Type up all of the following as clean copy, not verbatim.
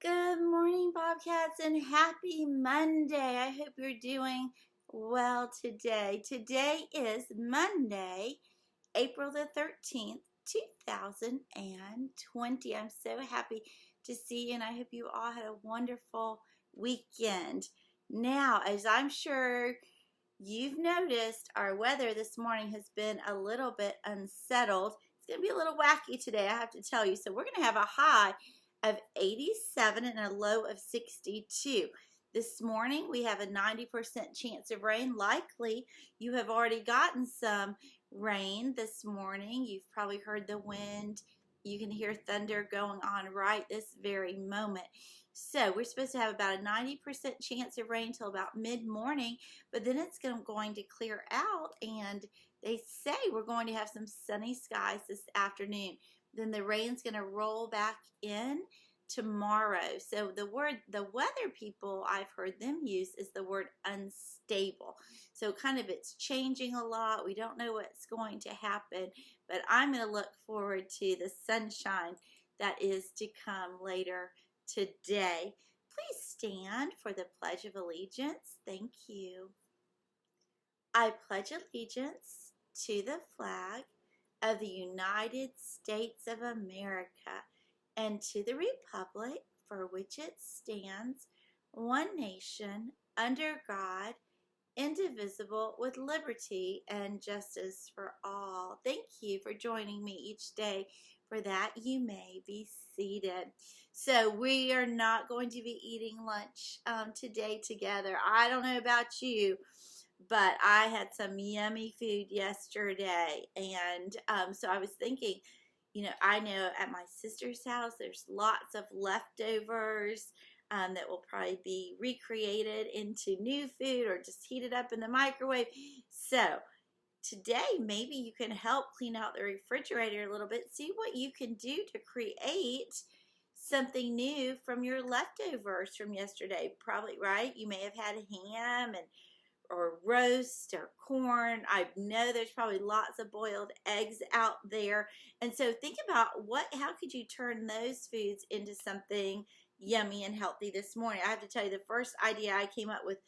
Good morning, Bobcats, and happy Monday. I hope you're doing well today. Today is Monday, April the 13th, 2020. I'm so happy to see you, and I hope you all had a wonderful weekend. Now, as I'm sure you've noticed, our weather this morning has been a little bit unsettled. It's going to be a little wacky today, I have to tell you. So we're going to have a high of 87 and a low of 62. This morning we have a 90% chance of rain. Likely you have already gotten some rain this morning. You've probably heard the wind. You can hear thunder going on right this very moment. So we're supposed to have about a 90% chance of rain till about mid-morning, but then it's going to clear out, and they say we're going to have some sunny skies this afternoon. Then the rain's going to roll back in tomorrow. So the weather people, I've heard them use is the word unstable. So kind of it's changing a lot. We don't know what's going to happen, but I'm going to look forward to the sunshine that is to come later today. Please stand for the Pledge of Allegiance. Thank you. I pledge allegiance to the flag of the United States of America and to the republic for which it stands, one nation, under God, indivisible, with liberty and justice for all. Thank you for joining me each day. For that, you may be seated. So we are not going to be eating lunch today together. I don't know about you, but I had some yummy food yesterday, and so I was thinking, I know at my sister's house there's lots of leftovers that will probably be recreated into new food or just heated up in the microwave. So today maybe you can help clean out the refrigerator a little bit, see what you can do to create something new from your leftovers from yesterday. Probably, right? You may have had ham or roast or corn. I know there's probably lots of boiled eggs out there. And so think about how could you turn those foods into something yummy and healthy this morning. I have to tell you, the first idea I came up with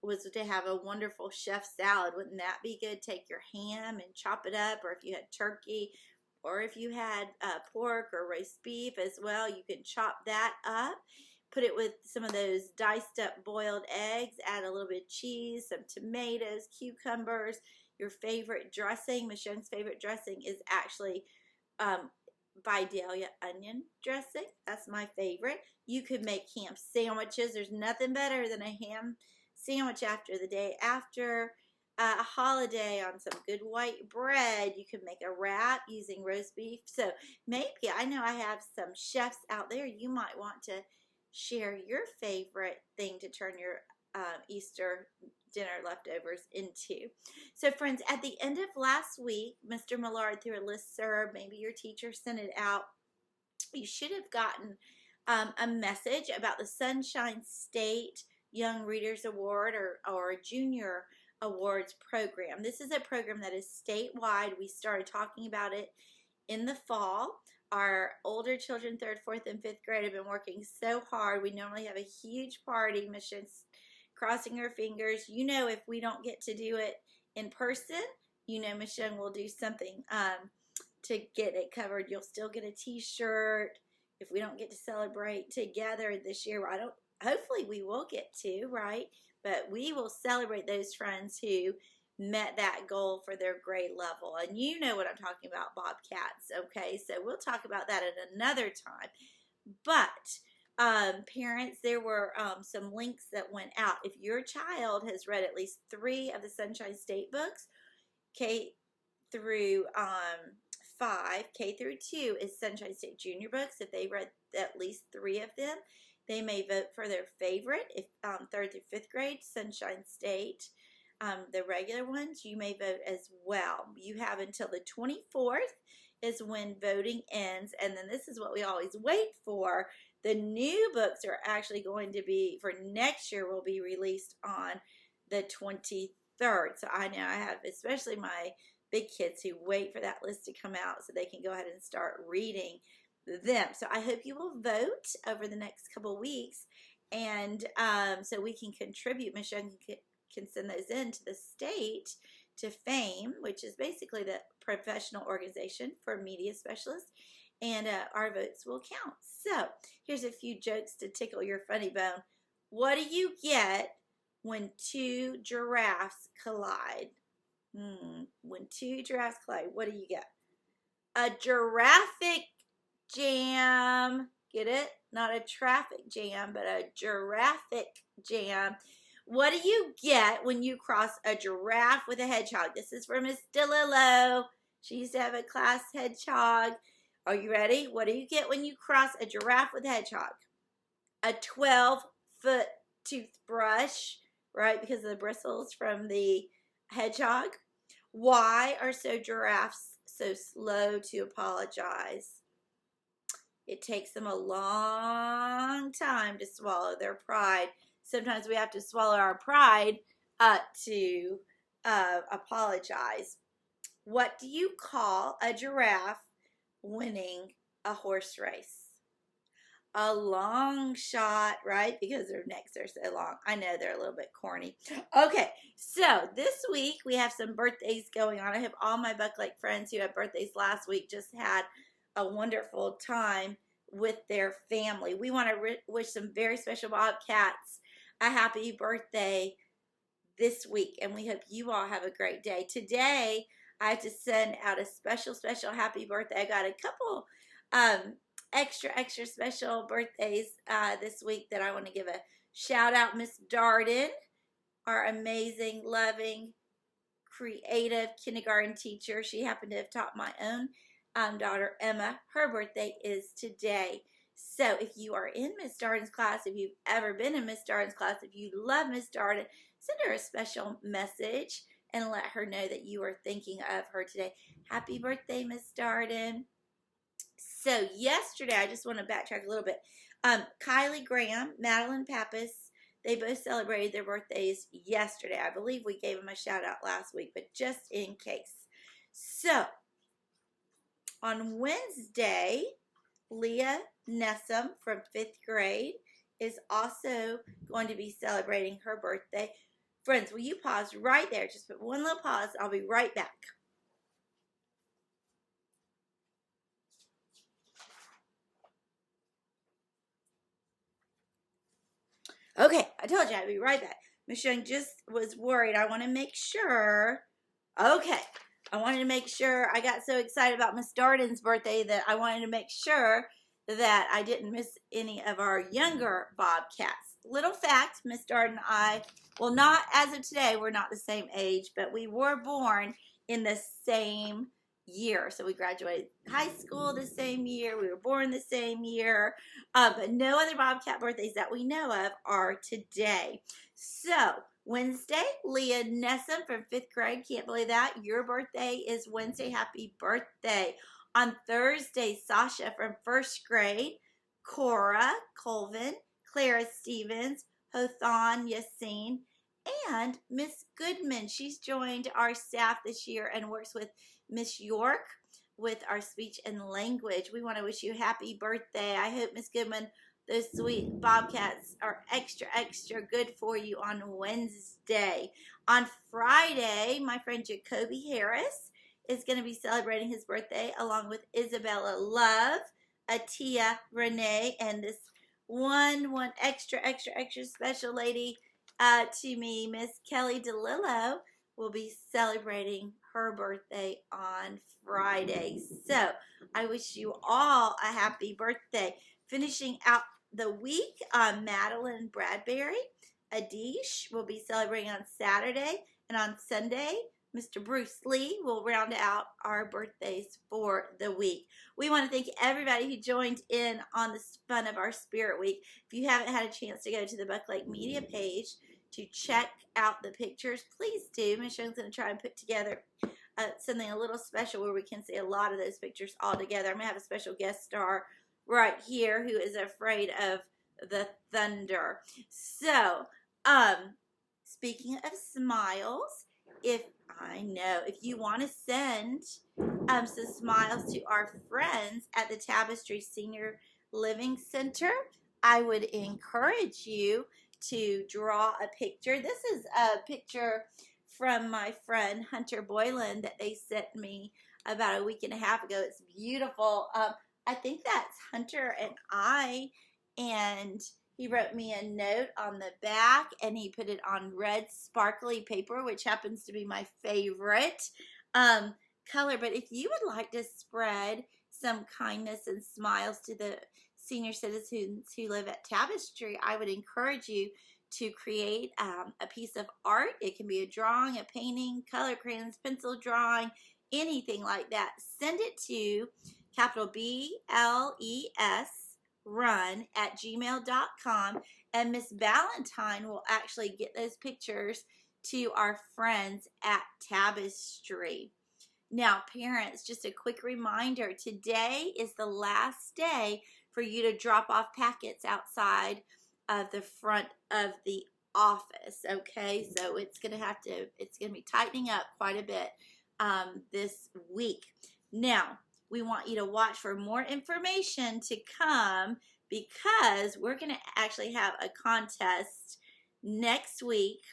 was to have a wonderful chef salad. Wouldn't that be good? Take your ham and chop it up, or if you had turkey, or if you had pork or roast beef as well, you can chop that up. Put it with some of those diced up boiled eggs, add a little bit of cheese, some tomatoes, cucumbers, your favorite dressing. Michonne's favorite dressing is actually Vidalia onion dressing. That's my favorite. You could make ham sandwiches. There's nothing better than a ham sandwich after the day after a holiday on some good white bread. You could make a wrap using roast beef. So maybe, I know I have some chefs out there, you might want to share your favorite thing to turn your Easter dinner leftovers into. So friends, at the end of last week, Mr. Millard, through a listserv, maybe your teacher sent it out, you should have gotten a message about the Sunshine State Young Readers Award or Junior Awards program. This is a program that is statewide. We started talking about it in the fall. Our older children, 3rd, 4th, and 5th grade, have been working so hard. We normally have a huge party. Michonne's crossing her fingers. If we don't get to do it in person, Michonne will do something to get it covered. You'll still get a t-shirt if we don't get to celebrate together this year. Hopefully we will get to, right? But we will celebrate those friends who met that goal for their grade level. And you know what I'm talking about, Bobcats, okay? So we'll talk about that at another time. But parents, there were some links that went out. If your child has read at least 3 of the Sunshine State books, K through 5, K through 2 is Sunshine State Junior books. If they read at least 3 of them, they may vote for their favorite. If 3rd through 5th grade, Sunshine State. The regular ones, you may vote as well. You have until the 24th is when voting ends, and then this is what we always wait for. The new books are actually going to be, for next year, will be released on the 23rd. So I know I have, especially my big kids, who wait for that list to come out so they can go ahead and start reading them. So I hope you will vote over the next couple weeks, and so we can contribute. Ms. Young can send those in to the state, to FAME, which is basically the professional organization for media specialists, and our votes will count. So here's a few jokes to tickle your funny bone. What do you get when two giraffes collide? When two giraffes collide, what do you get? A giraffic jam. Get it? Not a traffic jam, but a giraffic jam. What do you get when you cross a giraffe with a hedgehog? This is for Miss DeLillo. She used to have a class hedgehog. Are you ready? What do you get when you cross a giraffe with a hedgehog? A 12-foot toothbrush, right? Because of the bristles from the hedgehog. Why are giraffes so slow to apologize? It takes them a long time to swallow their pride. Sometimes we have to swallow our pride to apologize. What do you call a giraffe winning a horse race? A long shot, right? Because their necks are so long. I know they're a little bit corny. Okay, so this week we have some birthdays going on. I have all my Buck Lake friends who had birthdays last week just had a wonderful time with their family. We want to wish some very special Bobcats a happy birthday this week, and we hope you all have a great day. Today, I have to send out a special happy birthday. I got a couple extra special birthdays this week that I want to give a shout out. Miss Darden, our amazing, loving, creative kindergarten teacher. She happened to have taught my own daughter Emma. Her birthday is today. So if you are in Miss Darden's class, if you've ever been in Miss Darden's class, if you love Miss Darden, send her a special message and let her know that you are thinking of her today. Happy birthday, Miss Darden. So yesterday, I just want to backtrack a little bit. Kylie Graham, Madeline Pappas, they both celebrated their birthdays yesterday. I believe we gave them a shout out last week, but just in case. So on Wednesday, Leah Nessum from 5th grade is also going to be celebrating her birthday. Friends, will you pause right there? Just put one little pause. I'll be right back. Okay, I told you I'd be right back. Miss Young just was worried. I want to make sure. Okay, I wanted to make sure. I got so excited about Miss Darden's birthday that I wanted to make sure that I didn't miss any of our younger Bobcats. Little fact, Miss Darden and I, well, not as of today, we're not the same age, but we were born in the same year. So we graduated high school the same year. We were born the same year. But no other Bobcat birthdays that we know of are today. So Wednesday, Leah Nessum from 5th grade. Can't believe that. Your birthday is Wednesday. Happy birthday. On Thursday, Sasha from 1st grade. Cora Colvin, Clara Stevens, Hothan Yassine, and Miss Goodman. She's joined our staff this year and works with Miss York with our speech and language. We want to wish you happy birthday. I hope, Miss Goodman, those sweet Bobcats are extra good for you on Wednesday. On Friday, my friend Jacoby Harris is going to be celebrating his birthday along with Isabella Love, Atia Renee, and this one extra special lady to me, Miss Kelly DeLillo, will be celebrating her birthday on Friday. So I wish you all a happy birthday. Finishing out the week, Madeline Bradbury, Adish will be celebrating on Saturday, and on Sunday, Mr. Bruce Lee will round out our birthdays for the week. We want to thank everybody who joined in on the fun of our Spirit Week. If you haven't had a chance to go to the Buck Lake Media page to check out the pictures, please do. Miss Young's going to try and put together something a little special where we can see a lot of those pictures all together. I'm going to have a special guest star right here who is afraid of the thunder. So, speaking of smiles, if I know. If you want to send some smiles to our friends at the Tapestry Senior Living Center, I would encourage you to draw a picture. This is a picture from my friend Hunter Boylan that they sent me about a week and a half ago. It's beautiful. I think that's Hunter and he wrote me a note on the back and he put it on red sparkly paper, which happens to be my favorite color. But if you would like to spread some kindness and smiles to the senior citizens who live at Tapestry, I would encourage you to create a piece of art. It can be a drawing, a painting, color crayons, pencil drawing, anything like that. Send it to capital BLES run@gmail.com, and Miss Valentine will actually get those pictures to our friends at Tapestry. Now, parents, just a quick reminder, today is the last day for you to drop off packets outside of the front of the office, okay? So it's going to be tightening up quite a bit this week. Now, we want you to watch for more information to come because we're going to actually have a contest next week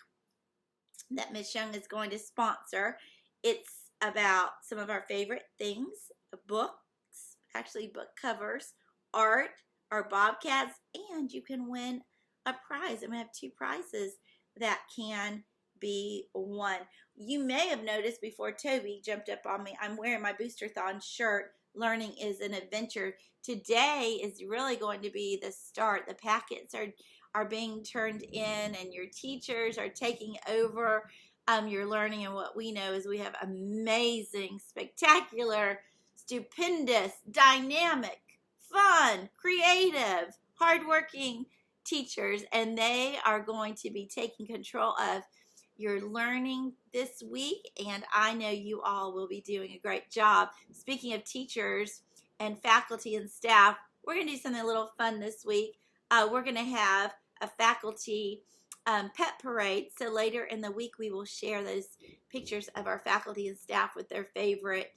that Miss Young is going to sponsor. It's about some of our favorite things, books, actually book covers, art, our bobcats, and you can win a prize. I'm going to have 2 prizes that can be won. You may have noticed before Toby jumped up on me, I'm wearing my Boosterthon shirt, Learning is an Adventure. Today is really going to be the start. The packets are being turned in and your teachers are taking over your learning, and what we know is we have amazing, spectacular, stupendous, dynamic, fun, creative, hardworking teachers, and they are going to be taking control of your learning this week, and I know you all will be doing a great job. Speaking of teachers and faculty and staff, we're going to do something a little fun this week. We're going to have a faculty pet parade, so later in the week we will share those pictures of our faculty and staff with their favorite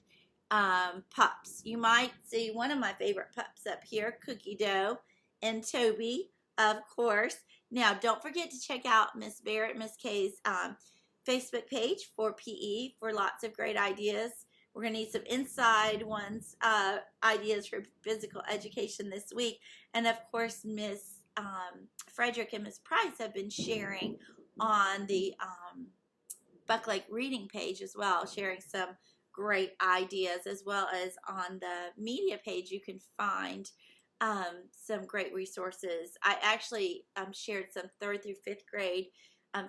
pups. You might see one of my favorite pups up here, Cookie Dough, and Toby, of course. Now, don't forget to check out Miss Barrett, Miss Kay's Facebook page for PE for lots of great ideas. We're going to need some inside ones, ideas for physical education this week. And, of course, Miss Frederick and Miss Price have been sharing on the Buck Lake reading page as well, sharing some great ideas, as well as on the media page you can find some great resources. I actually shared some 3rd through 5th grade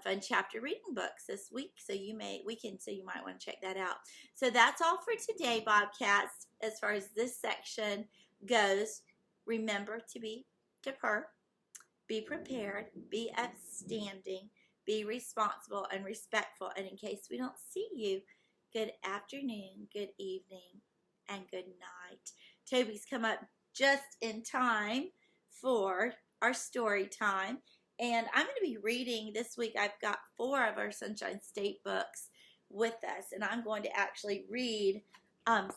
fun chapter reading books this week, so you might want to check that out. So that's all for today, Bobcats. As far as this section goes, remember to be dapper, be prepared, be upstanding, be responsible and respectful, and in case we don't see you, good afternoon, good evening, and good night. Toby's come up just in time for our story time, and I'm going to be reading this week. I've got 4 of our Sunshine State books with us, and I'm going to actually read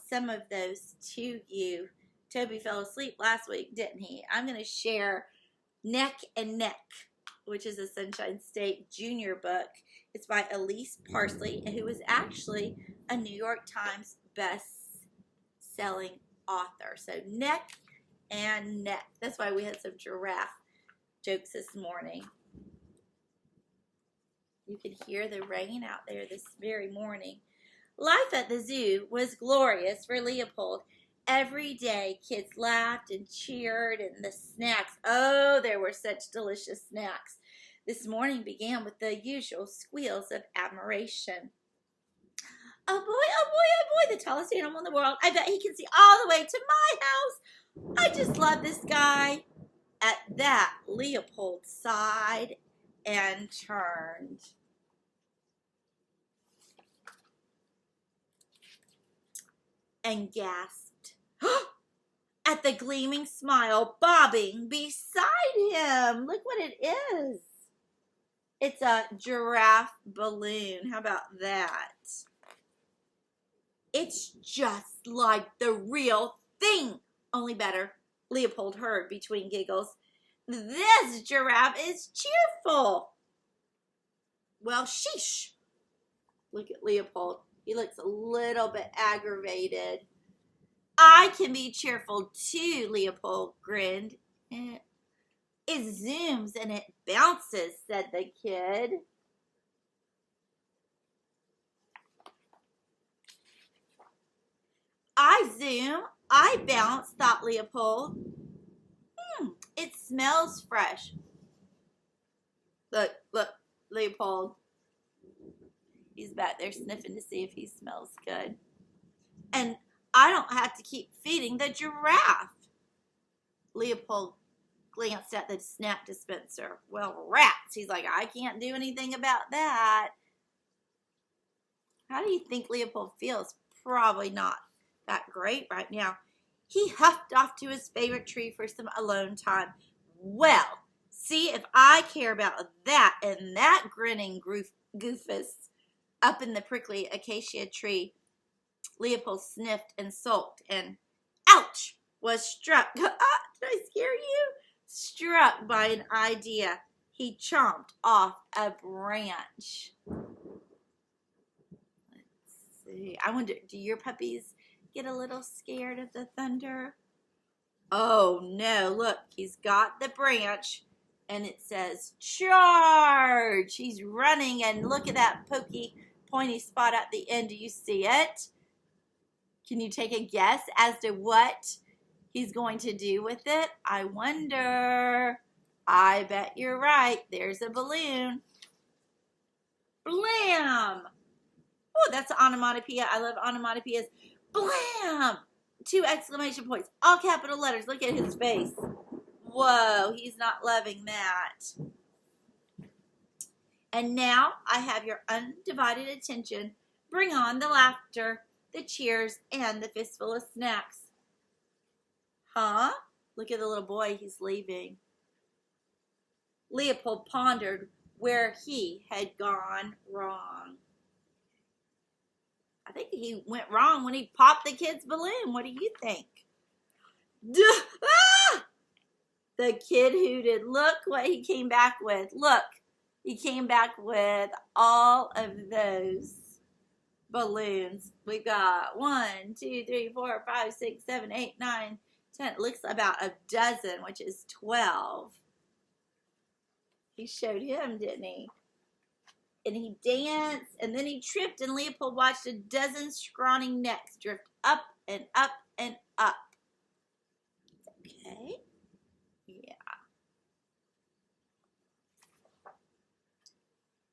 some of those to you. Toby fell asleep last week, didn't he? I'm going to share Neck and Neck, which is a Sunshine State junior book. It's by Elise Parsley, who was actually a New York Times best-selling author. So Neck and Neck. That's why we had some giraffe jokes this morning. You could hear the rain out there this very morning. Life at the zoo was glorious for Leopold. Every day, kids laughed and cheered, and the snacks, oh, there were such delicious snacks. This morning began with the usual squeals of admiration. Oh boy, oh boy, oh boy, the tallest animal in the world. I bet he can see all the way to my house. I just love this guy. At that, Leopold sighed and turned. And gasped at the gleaming smile bobbing beside him. Look what it is. It's a giraffe balloon. How about that? It's just like the real thing, only better. Leopold heard between giggles. This giraffe is cheerful. Well, sheesh. Look at Leopold. He looks a little bit aggravated. I can be cheerful too, Leopold grinned. It zooms and it bounces, said the kid. I zoom, I bounce, thought Leopold. It smells fresh. Look, Leopold. He's back there sniffing to see if he smells good. And I don't have to keep feeding the giraffe. Leopold glanced at the snap dispenser. Well, rats. He's like, I can't do anything about that. How do you think Leopold feels? Probably not that great right now. He huffed off to his favorite tree for some alone time. Well, see if I care about that and that grinning goofus up in the prickly acacia tree. Leopold sniffed and sulked and, ouch, was struck. Did I scare you? Struck by an idea. He chomped off a branch. Let's see. I wonder, do your puppies get a little scared of the thunder? Oh no, look, he's got the branch and it says charge. He's running and look at that pointy spot at the end. Do you see it? Can you take a guess as to what he's going to do with it? I wonder. I bet you're right. There's a balloon. Blam! Oh, that's an onomatopoeia. I love onomatopoeias. Blam! 2 exclamation points. All capital letters. Look at his face. Whoa, he's not loving that. And now I have your undivided attention. Bring on the laughter, the cheers, and the fistful of snacks. Huh? Look at the little boy. He's leaving. Leopold pondered where he had gone wrong. I think he went wrong when he popped the kid's balloon. What do you think? Ah! The kid hooted. Look what he came back with. Look, he came back with all of those balloons. We got 1, 2, 3, 4, 5, 6, 7, 8, 9, 10. It looks about a dozen, which is 12. He showed him, didn't he? And he danced, and then he tripped, and Leopold watched a dozen scrawny necks drift up and up and up. Okay. Yeah.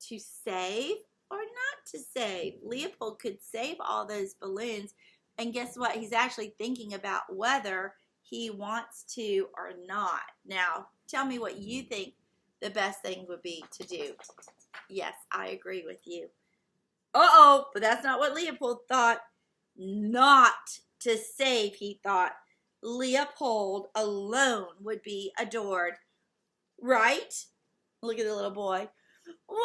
To save or not to save? Leopold could save all those balloons, and guess what? He's actually thinking about whether he wants to or not. Now, tell me what you think the best thing would be to do. Yes, I agree with you. Uh-oh, but that's not what Leopold thought. Not to save, he thought. Leopold alone would be adored. Right? Look at the little boy. Wah!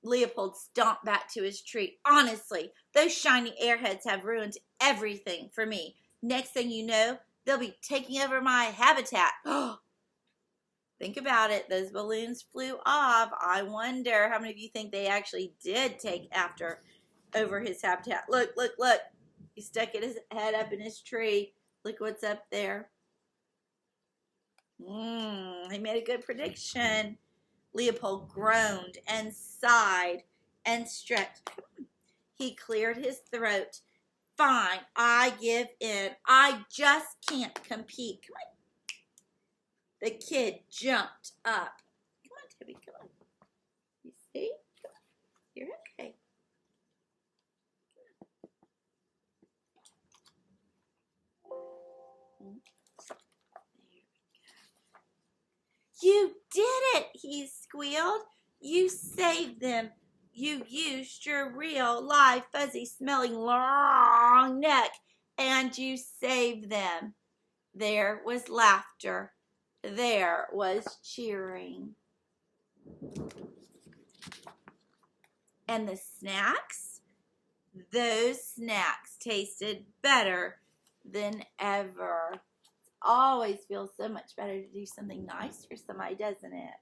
Leopold stomped back to his tree. Honestly, those shiny airheads have ruined everything for me. Next thing you know, they'll be taking over my habitat. Think about it. Those balloons flew off. I wonder how many of you think they actually did take over his habitat. Look, look, look. He stuck his head up in his tree. Look what's up there. He made a good prediction. Leopold groaned and sighed and stretched. He cleared his throat. Fine, I give in. I just can't compete. Come on. The kid jumped up. Come on, Toby, come on. You see? Come on. You're okay. You did it, he squealed. You saved them. You used your real, live, fuzzy, smelling, long neck, and you saved them. There was laughter. There was cheering. And the snacks, those snacks tasted better than ever. It always feels so much better to do something nice for somebody, doesn't it?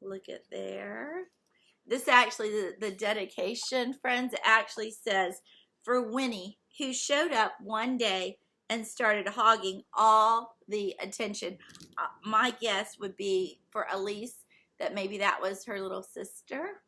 Look at there. This actually, the dedication, friends, actually says, for Winnie, who showed up one day and started hogging all the attention. My guess would be for Elise that maybe that was her little sister.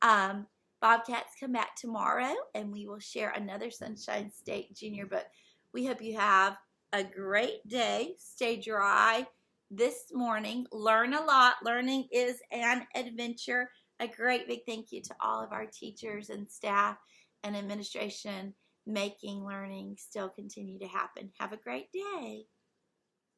Bobcats come back tomorrow, and we will share another Sunshine State Junior book. We hope you have a great day. Stay dry this morning. Learn a lot. Learning is an adventure. A great big thank you to all of our teachers and staff and administration making learning still continue to happen. Have a great day.